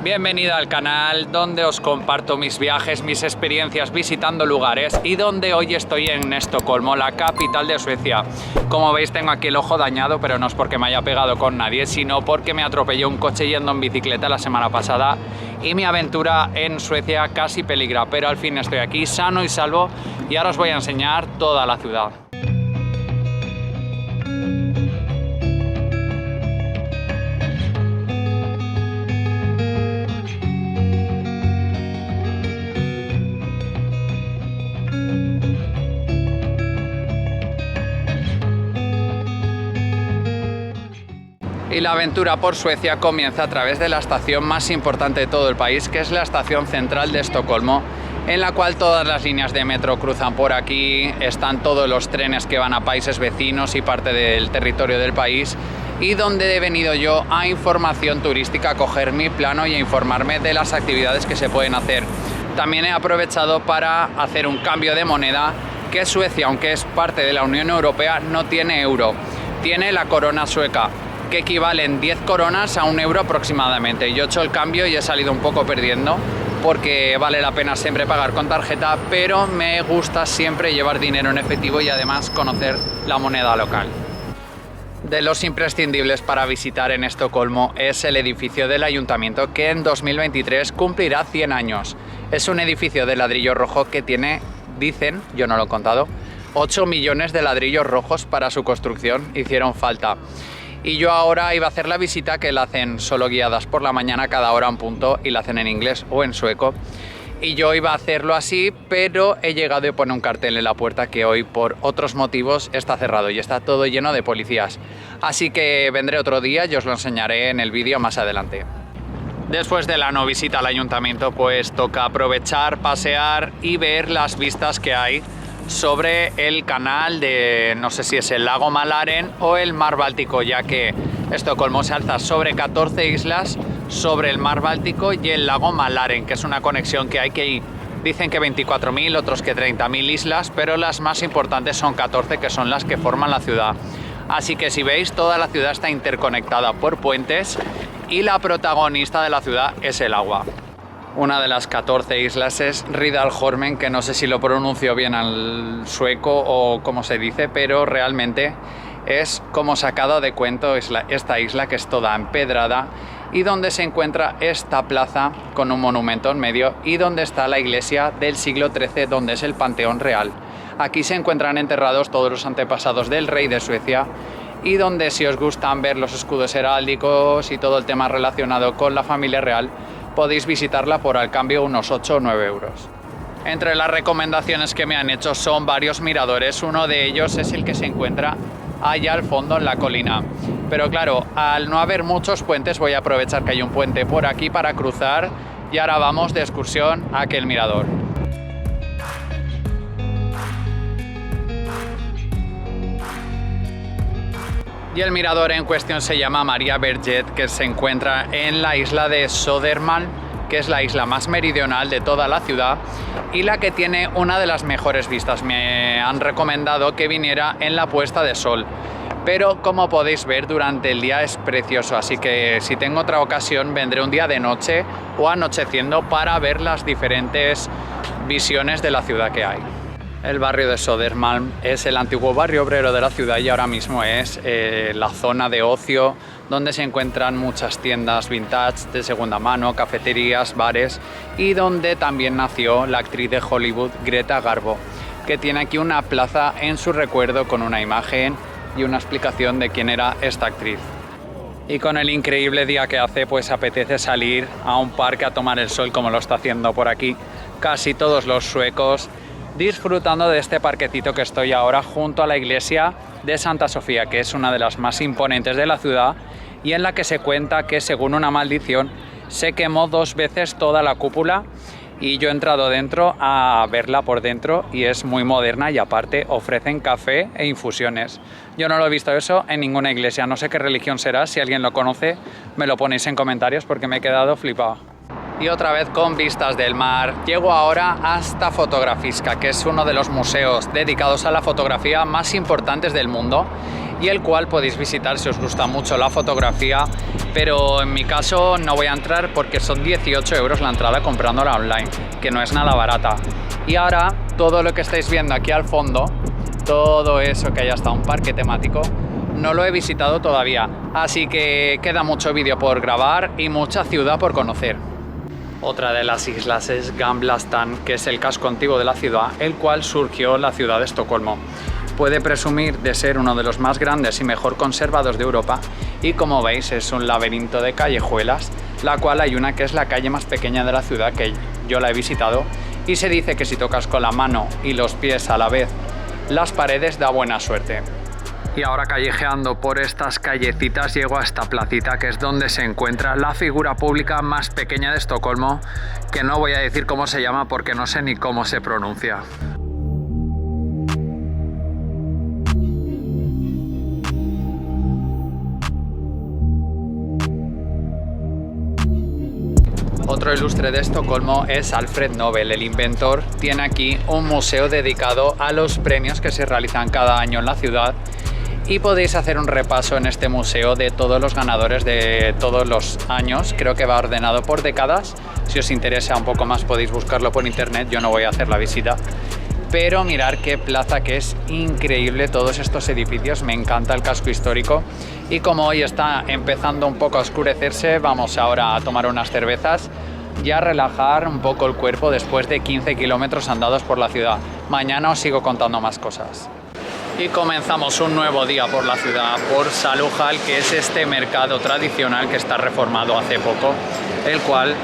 Bienvenido al canal donde os comparto mis viajes, mis experiencias visitando lugares y donde hoy estoy en Estocolmo, la capital de Suecia. Como veis tengo aquí el ojo dañado, pero no es porque me haya pegado con nadie, sino porque me atropelló un coche yendo en bicicleta la semana pasada y mi aventura en Suecia casi peligra, pero al fin estoy aquí sano y salvo y ahora os voy a enseñar toda la ciudad. Y la aventura por Suecia comienza a través de la estación más importante de todo el país, que es la estación central de Estocolmo, en la cual todas las líneas de metro cruzan por aquí, están todos los trenes que van a países vecinos y parte del territorio del país, y donde he venido yo a información turística, a coger mi plano y a informarme de las actividades que se pueden hacer. También he aprovechado para hacer un cambio de moneda, que Suecia, aunque es parte de la Unión Europea, no tiene euro, tiene la corona sueca, que equivalen 10 coronas a 1 euro aproximadamente. Yo he hecho el cambio y he salido un poco perdiendo porque vale la pena siempre pagar con tarjeta, pero me gusta siempre llevar dinero en efectivo y además conocer la moneda local. De los imprescindibles para visitar en Estocolmo es el edificio del ayuntamiento, que en 2023 cumplirá 100 años. Es un edificio de ladrillo rojo que tiene, dicen, yo no lo he contado, 8 millones de ladrillos rojos para su construcción, hicieron falta. Y yo ahora iba a hacer la visita, que la hacen solo guiadas por la mañana cada hora en punto y la hacen en inglés o en sueco. Y yo iba a hacerlo así, pero he llegado y pone un cartel en la puerta que hoy por otros motivos está cerrado y está todo lleno de policías. Así que vendré otro día y os lo enseñaré en el vídeo más adelante. Después de la no visita al ayuntamiento, pues toca aprovechar, pasear y ver las vistas que hay sobre el canal de, no sé si es el lago Mälaren o el mar Báltico, ya que Estocolmo se alza sobre 14 islas sobre el mar Báltico y el lago Mälaren, que es una conexión que hay que ir. Dicen que 24.000, otros que 30.000 islas, pero las más importantes son 14, que son las que forman la ciudad. Así que si veis, toda la ciudad está interconectada por puentes y la protagonista de la ciudad es el agua. Una de las 14 islas es Riddarholmen, que no sé si lo pronuncio bien al sueco o cómo se dice, pero realmente es como sacado de cuento esta isla, que es toda empedrada y donde se encuentra esta plaza con un monumento en medio y donde está la iglesia del siglo XIII, donde es el Panteón Real. Aquí se encuentran enterrados todos los antepasados del rey de Suecia y donde, si os gustan ver los escudos heráldicos y todo el tema relacionado con la familia real, podéis visitarla por al cambio unos 8 o 9 euros. Entre las recomendaciones que me han hecho son varios miradores. Uno de ellos es el que se encuentra allá al fondo en la colina. Pero claro, al no haber muchos puentes, voy a aprovechar que hay un puente por aquí para cruzar y ahora vamos de excursión a aquel mirador. Y el mirador en cuestión se llama Maria Berget, que se encuentra en la isla de Södermalm, que es la isla más meridional de toda la ciudad y la que tiene una de las mejores vistas. Me han recomendado que viniera en la puesta de sol, pero como podéis ver, durante el día es precioso, así que si tengo otra ocasión vendré un día de noche o anocheciendo para ver las diferentes visiones de la ciudad que hay. El barrio de Södermalm es el antiguo barrio obrero de la ciudad y ahora mismo es la zona de ocio donde se encuentran muchas tiendas vintage de segunda mano, cafeterías, bares y donde también nació la actriz de Hollywood Greta Garbo, que tiene aquí una plaza en su recuerdo con una imagen y una explicación de quién era esta actriz. Y con el increíble día que hace, pues apetece salir a un parque a tomar el sol, como lo está haciendo por aquí casi todos los suecos, disfrutando de este parquecito que estoy ahora junto a la iglesia de Santa Sofía, que es una de las más imponentes de la ciudad y en la que se cuenta que, según una maldición, se quemó 2 veces toda la cúpula y yo he entrado dentro a verla por dentro y es muy moderna y aparte ofrecen café e infusiones. Yo no lo he visto eso en ninguna iglesia, no sé qué religión será, si alguien lo conoce me lo ponéis en comentarios porque me he quedado flipado. Y otra vez con vistas del mar, llego ahora hasta Fotografiska, que es uno de los museos dedicados a la fotografía más importantes del mundo y el cual podéis visitar si os gusta mucho la fotografía, pero en mi caso no voy a entrar porque son 18 euros la entrada comprándola online, que no es nada barata. Y ahora todo lo que estáis viendo aquí al fondo, todo eso que hay hasta un parque temático, no lo he visitado todavía, así que queda mucho vídeo por grabar y mucha ciudad por conocer. Otra de las islas es Gamla stan, que es el casco antiguo de la ciudad, el cual surgió la ciudad de Estocolmo. Puede presumir de ser uno de los más grandes y mejor conservados de Europa y, como veis, es un laberinto de callejuelas, la cual hay una que es la calle más pequeña de la ciudad, que yo la he visitado, y se dice que si tocas con la mano y los pies a la vez las paredes da buena suerte. Y ahora, callejeando por estas callecitas, llego a esta placita, que es donde se encuentra la figura pública más pequeña de Estocolmo, que no voy a decir cómo se llama porque no sé ni cómo se pronuncia. Otro ilustre de Estocolmo es Alfred Nobel, el inventor. Tiene aquí un museo dedicado a los premios que se realizan cada año en la ciudad y podéis hacer un repaso en este museo de todos los ganadores de todos los años. Creo que va ordenado por décadas. Si os interesa un poco más podéis buscarlo por internet, yo no voy a hacer la visita. Pero mirar qué plaza, que es increíble todos estos edificios, me encanta el casco histórico. Y como hoy está empezando un poco a oscurecerse, vamos ahora a tomar unas cervezas y a relajar un poco el cuerpo después de 15 kilómetros andados por la ciudad. Mañana os sigo contando más cosas. Y comenzamos un nuevo día por la ciudad, por Saluhall, que es este mercado tradicional que está reformado hace poco, el cual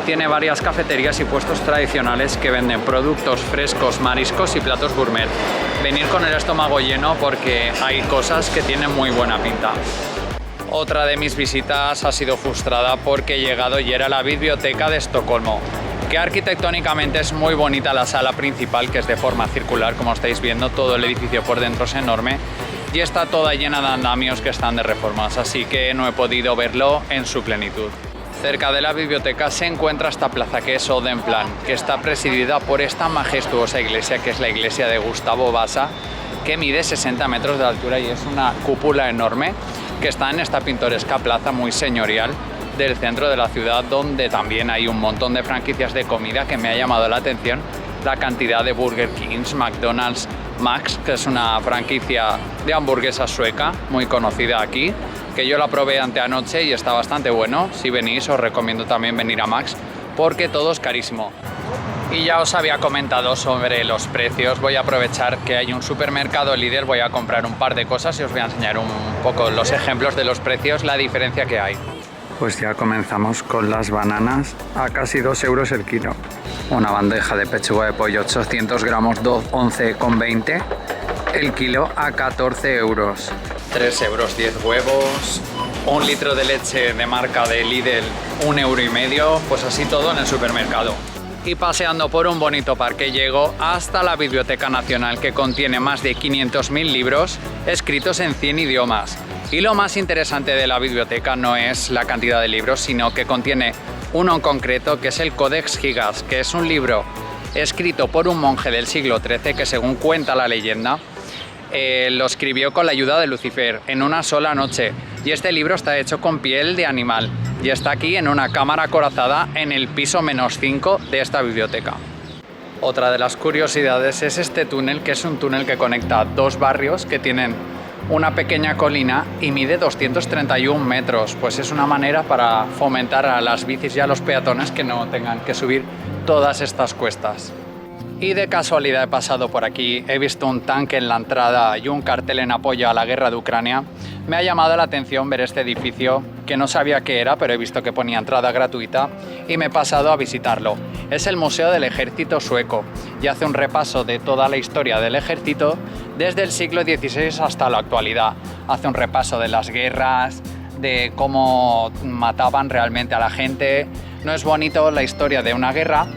tiene varias cafeterías y puestos tradicionales que venden productos frescos, mariscos y platos gourmet. Venir con el estómago lleno porque hay cosas que tienen muy buena pinta. Otra de mis visitas ha sido frustrada porque he llegado y era la Biblioteca de Estocolmo, que arquitectónicamente es muy bonita la sala principal, que es de forma circular, como estáis viendo, todo el edificio por dentro es enorme y está toda llena de andamios que están de reformas, así que no he podido verlo en su plenitud. Cerca de la biblioteca se encuentra esta plaza, que es Odenplan, que está presidida por esta majestuosa iglesia, que es la iglesia de Gustavo Vasa, que mide 60 metros de altura y es una cúpula enorme que está en esta pintoresca plaza muy señorial del centro de la ciudad, donde también hay un montón de franquicias de comida que me ha llamado la atención. La cantidad de Burger Kings, McDonald's, Max, que es una franquicia de hamburguesa sueca muy conocida aquí, que yo la probé anteanoche y está bastante bueno. Si venís os recomiendo también venir a Max porque todo es carísimo. Y ya os había comentado sobre los precios. Voy a aprovechar que hay un supermercado Lidl, voy a comprar un par de cosas y os voy a enseñar un poco los ejemplos de los precios, la diferencia que hay. Pues ya comenzamos con las bananas a casi 2 euros el kilo. Una bandeja de pechuga de pollo 800 gramos 11,20 el kilo a 14 euros. 3 euros 10 huevos. Un litro de leche de marca de Lidl 1,5 €. Pues así todo en el supermercado. Y paseando por un bonito parque llego hasta la Biblioteca Nacional, que contiene más de 500.000 libros escritos en 100 idiomas. Y lo más interesante de la biblioteca no es la cantidad de libros, sino que contiene uno en concreto, que es el Codex Gigas, que es un libro escrito por un monje del siglo XIII que, según cuenta la leyenda, lo escribió con la ayuda de Lucifer en una sola noche. Y este libro está hecho con piel de animal y está aquí en una cámara acorazada en el piso -5 de esta biblioteca. Otra de las curiosidades es este túnel, que es un túnel que conecta dos barrios que tienen una pequeña colina y mide 231 metros. Pues es una manera para fomentar a las bicis y a los peatones que no tengan que subir todas estas cuestas. Y de casualidad he pasado por aquí, he visto un tanque en la entrada y un cartel en apoyo a la guerra de Ucrania. Me ha llamado la atención ver este edificio, que no sabía qué era, pero he visto que ponía entrada gratuita y me he pasado a visitarlo. Es el Museo del Ejército Sueco y hace un repaso de toda la historia del ejército desde el siglo XVI hasta la actualidad. Hace un repaso de las guerras, de cómo mataban realmente a la gente. No es bonito la historia de una guerra,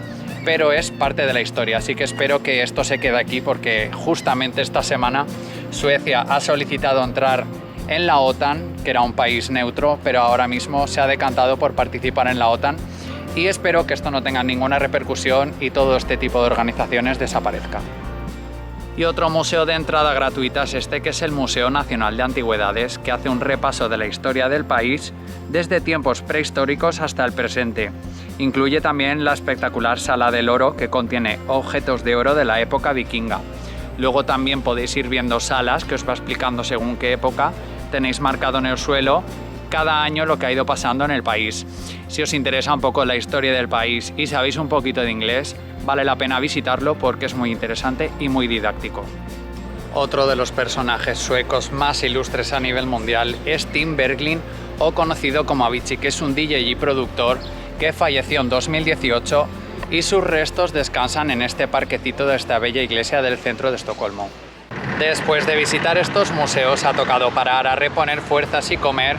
pero es parte de la historia, así que espero que esto se quede aquí, porque justamente esta semana Suecia ha solicitado entrar en la OTAN, que era un país neutro, pero ahora mismo se ha decantado por participar en la OTAN, y espero que esto no tenga ninguna repercusión y todo este tipo de organizaciones desaparezca. Y otro museo de entrada gratuita es este, que es el Museo Nacional de Antigüedades, que hace un repaso de la historia del país desde tiempos prehistóricos hasta el presente. Incluye también la espectacular Sala del Oro, que contiene objetos de oro de la época vikinga. Luego también podéis ir viendo salas que os va explicando según qué época. Tenéis marcado en el suelo cada año lo que ha ido pasando en el país. Si os interesa un poco la historia del país y sabéis un poquito de inglés, vale la pena visitarlo porque es muy interesante y muy didáctico. Otro de los personajes suecos más ilustres a nivel mundial es Tim Bergling, o conocido como Avicii, que es un DJ y productor que falleció en 2018 y sus restos descansan en este parquecito de esta bella iglesia del centro de Estocolmo. Después de visitar estos museos ha tocado parar a reponer fuerzas y comer,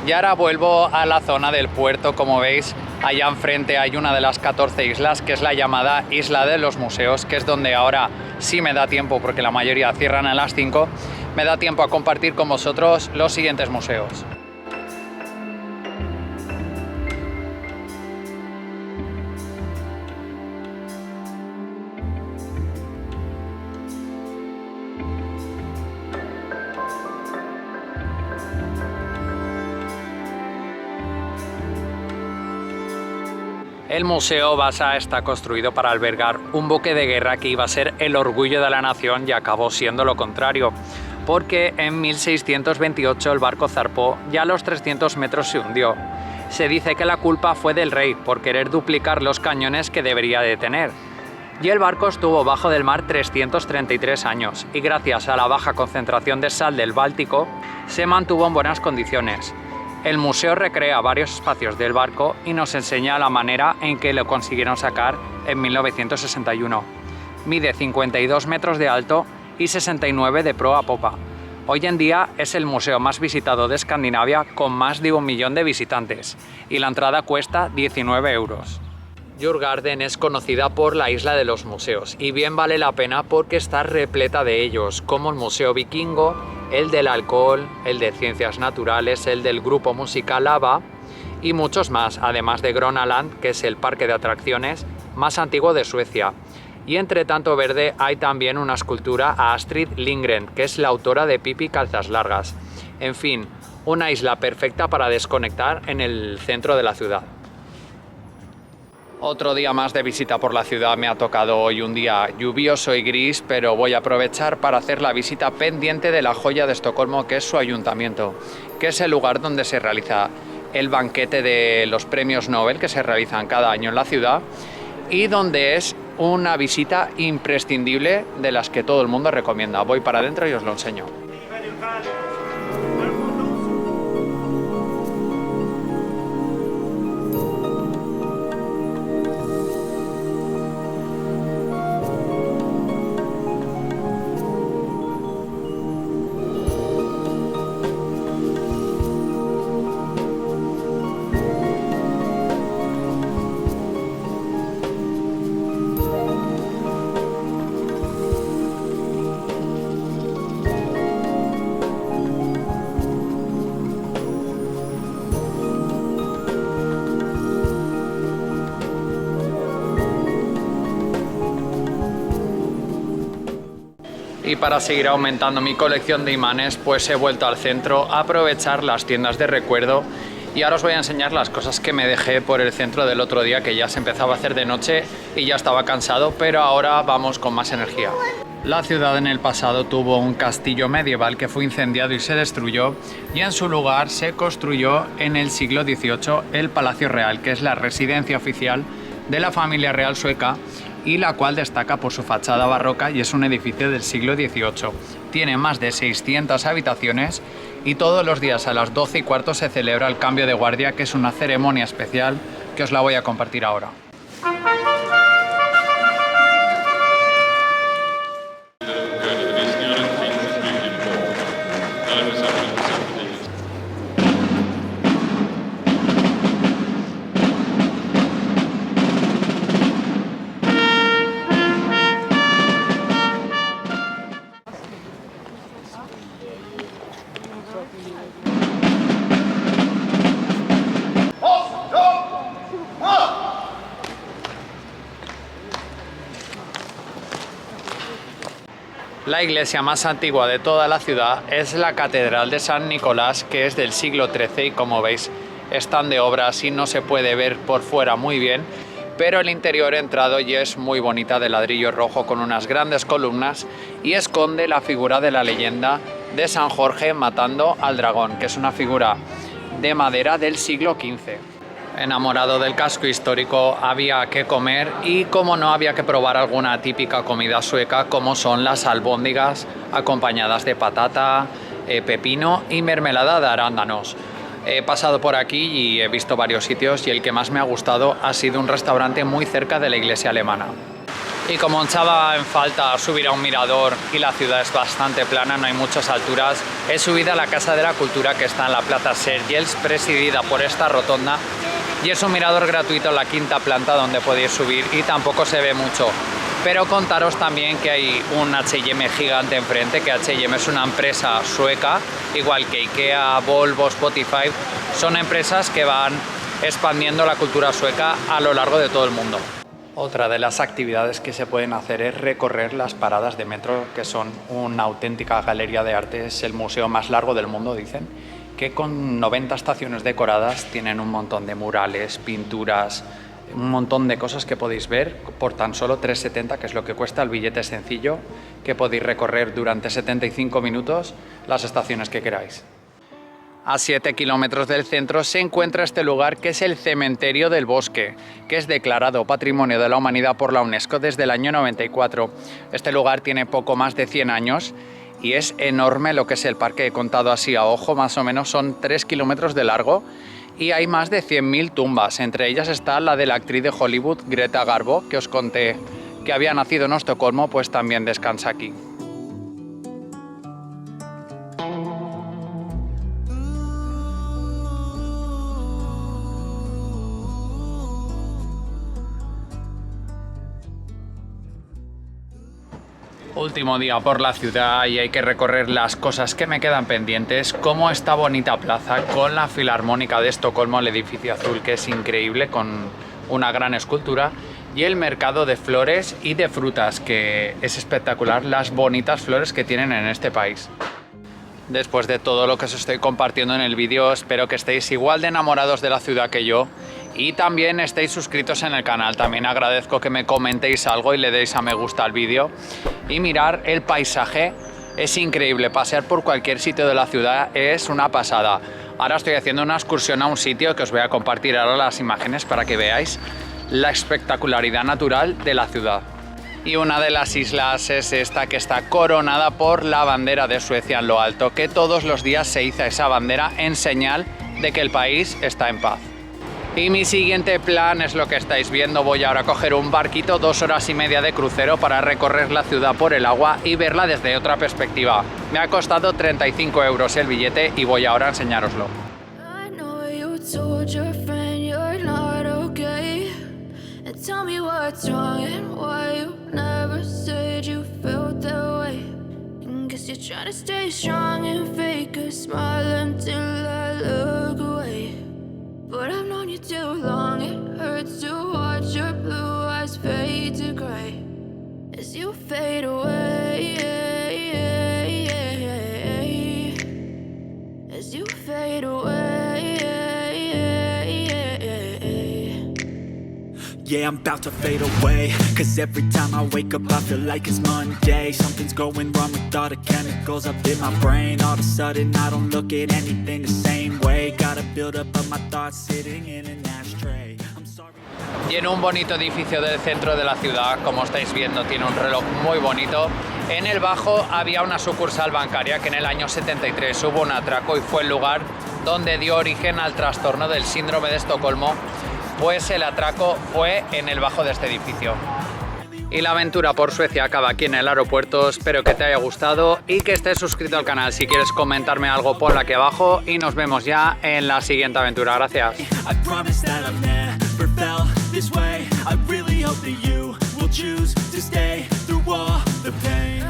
y ahora vuelvo a la zona del puerto. Como veis, allá enfrente hay una de las 14 islas, que es la llamada Isla de los Museos, que es donde ahora sí me da tiempo, porque la mayoría cierran a las 5, me da tiempo a compartir con vosotros los siguientes museos. El Museo Vasa está construido para albergar un buque de guerra que iba a ser el orgullo de la nación y acabó siendo lo contrario, porque en 1628 el barco zarpó y a los 300 metros se hundió. Se dice que la culpa fue del rey por querer duplicar los cañones que debería de tener. Y el barco estuvo bajo del mar 333 años y gracias a la baja concentración de sal del Báltico se mantuvo en buenas condiciones. El museo recrea varios espacios del barco y nos enseña la manera en que lo consiguieron sacar en 1961. Mide 52 metros de alto y 69 de proa a popa. Hoy en día es el museo más visitado de Escandinavia, con más de 1 millón de visitantes, y la entrada cuesta 19 euros. Djurgården es conocida por la isla de los museos, y bien vale la pena porque está repleta de ellos, como el Museo Vikingo, el del alcohol, el de ciencias naturales, el del grupo musical ABBA y muchos más, además de Gröna Lund, que es el parque de atracciones más antiguo de Suecia. Y entre tanto verde hay también una escultura a Astrid Lindgren, que es la autora de Pippi Calzas Largas. En fin, una isla perfecta para desconectar en el centro de la ciudad. Otro día más de visita por la ciudad. Me ha tocado hoy un día lluvioso y gris, pero voy a aprovechar para hacer la visita pendiente de la joya de Estocolmo, que es su ayuntamiento, que es el lugar donde se realiza el banquete de los premios Nobel que se realizan cada año en la ciudad, y donde es una visita imprescindible de las que todo el mundo recomienda. Voy para adentro y os lo enseño. Y para seguir aumentando mi colección de imanes, pues he vuelto al centro a aprovechar las tiendas de recuerdo, y ahora os voy a enseñar las cosas que me dejé por el centro del otro día, que ya se empezaba a hacer de noche y ya estaba cansado, pero ahora vamos con más energía. La ciudad en el pasado tuvo un castillo medieval que fue incendiado y se destruyó, y en su lugar se construyó en el siglo XVIII el Palacio Real, que es la residencia oficial de la familia real sueca, y la cual destaca por su fachada barroca y es un edificio del siglo XVIII. Tiene más de 600 habitaciones y todos los días a las 12:15 se celebra el cambio de guardia, que es una ceremonia especial que os la voy a compartir ahora. La iglesia más antigua de toda la ciudad es la Catedral de San Nicolás, que es del siglo XIII y como veis están de obras y no se puede ver por fuera muy bien, pero el interior entrado ya es muy bonita, de ladrillo rojo con unas grandes columnas, y esconde la figura de la leyenda de San Jorge matando al dragón, que es una figura de madera del siglo XV. Enamorado del casco histórico, había que comer y, como no, había que probar alguna típica comida sueca, como son las albóndigas acompañadas de patata, pepino y mermelada de arándanos. He pasado por aquí y he visto varios sitios, y el que más me ha gustado ha sido un restaurante muy cerca de la iglesia alemana. Y como echaba en falta subir a un mirador y la ciudad es bastante plana, no hay muchas alturas, he subido a la Casa de la Cultura, que está en la Plaza Sergels, presidida por esta rotonda, y es un mirador gratuito en la quinta planta donde podéis subir y tampoco se ve mucho. Pero contaros también que hay un H&M gigante enfrente, que H&M es una empresa sueca, igual que IKEA, Volvo, Spotify, son empresas que van expandiendo la cultura sueca a lo largo de todo el mundo. Otra de las actividades que se pueden hacer es recorrer las paradas de metro, que son una auténtica galería de arte. Es el museo más largo del mundo, dicen, que con 90 estaciones decoradas tienen un montón de murales, pinturas, un montón de cosas que podéis ver por tan solo 3,70, que es lo que cuesta el billete sencillo, que podéis recorrer durante 75 minutos las estaciones que queráis. A 7 kilómetros del centro se encuentra este lugar, que es el Cementerio del Bosque, que es declarado Patrimonio de la Humanidad por la UNESCO desde el año 94. Este lugar tiene poco más de 100 años y es enorme lo que es el parque. He contado así a ojo, más o menos son 3 kilómetros de largo y hay más de 100.000 tumbas. Entre ellas está la de la actriz de Hollywood Greta Garbo, que os conté que había nacido en Estocolmo, pues también descansa aquí. Último día por la ciudad y hay que recorrer las cosas que me quedan pendientes, como esta bonita plaza con la Filarmónica de Estocolmo, el edificio azul, que es increíble, con una gran escultura, y el mercado de flores y de frutas, que es espectacular las bonitas flores que tienen en este país. Después de todo lo que os estoy compartiendo en el vídeo, espero que estéis igual de enamorados de la ciudad que yo y también estéis suscritos en el canal. También agradezco que me comentéis algo y le deis a me gusta al vídeo. Y mirar el paisaje, es increíble. Pasear por cualquier sitio de la ciudad es una pasada. Ahora estoy haciendo una excursión a un sitio que os voy a compartir ahora las imágenes para que veáis la espectacularidad natural de la ciudad. Y una de las islas es esta, que está coronada por la bandera de Suecia en lo alto, que todos los días se iza esa bandera en señal de que el país está en paz. Y mi siguiente plan es lo que estáis viendo. Voy ahora a coger un barquito, 2 horas y media de crucero, para recorrer la ciudad por el agua y verla desde otra perspectiva. Me ha costado 35 € el billete y voy ahora a enseñároslo. Tell me what's wrong and why you never said you felt that way. And guess you're trying to stay strong and fake a smile until I look away. But I've known you too long, it hurts to watch your blue eyes fade to gray as you fade away, as you fade away. Yeah, I'm about to fade away, cause every time I wake up I feel like it's Monday. Something's going wrong with all the chemicals up in my brain. All of a sudden I don't look at anything the same way. Gotta build up of my thoughts sitting in an ashtray. I'm sorry. Y en un bonito edificio del centro de la ciudad, como estáis viendo, tiene un reloj muy bonito. En el bajo había una sucursal bancaria que en el año 73 hubo un atraco y fue el lugar donde dio origen al trastorno del síndrome de Estocolmo. Pues el atraco fue en el bajo de este edificio. Y la aventura por Suecia acaba aquí en el aeropuerto. Espero que te haya gustado y que estés suscrito al canal. Si quieres comentarme algo, ponlo aquí abajo y nos vemos ya en la siguiente aventura. Gracias. I really hope that you will choose to stay through all the pain.